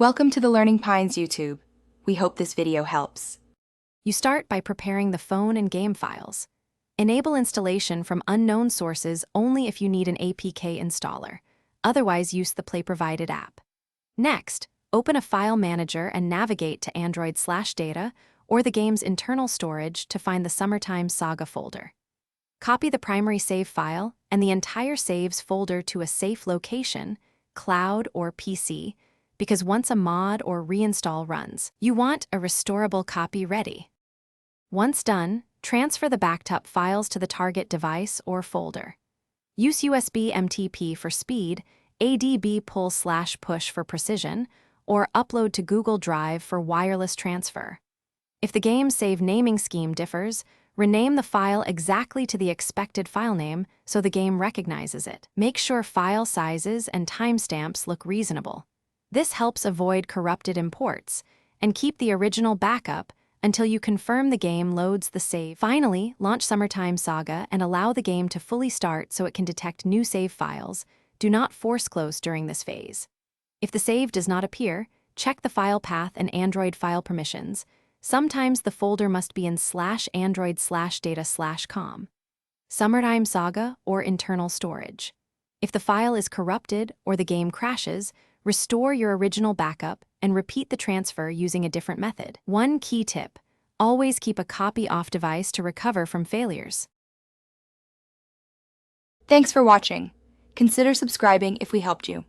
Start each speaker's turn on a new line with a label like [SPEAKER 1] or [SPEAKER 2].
[SPEAKER 1] Welcome to the Learning Pines YouTube. We hope this video helps.
[SPEAKER 2] You start by preparing the phone and game files. Enable installation from unknown sources only if you need an APK installer. Otherwise, use the Play-provided app. Next, open a file manager and navigate to Android/data or the game's internal storage to find the Summertime Saga folder. Copy the primary save file and the entire saves folder to a safe location, cloud or PC, because once a mod or reinstall runs, you want a restorable copy ready. Once done, transfer the backed up files to the target device or folder. Use USB MTP for speed, ADB pull/push for precision, or upload to Google Drive for wireless transfer. If the game save naming scheme differs, rename the file exactly to the expected file name so the game recognizes it. Make sure file sizes and timestamps look reasonable. This helps avoid corrupted imports and keep the original backup until you confirm the game loads the save. Finally, launch Summertime Saga and allow the game to fully start so it can detect new save files. Do not force close during this phase. If the save does not appear, check the file path and Android file permissions. Sometimes the folder must be in /android/data/com. Summertime Saga or internal storage. If the file is corrupted or the game crashes, restore your original backup and repeat the transfer using a different method. One key tip: always keep a copy off device to recover from failures.
[SPEAKER 1] Thanks for watching. Consider subscribing if we helped you.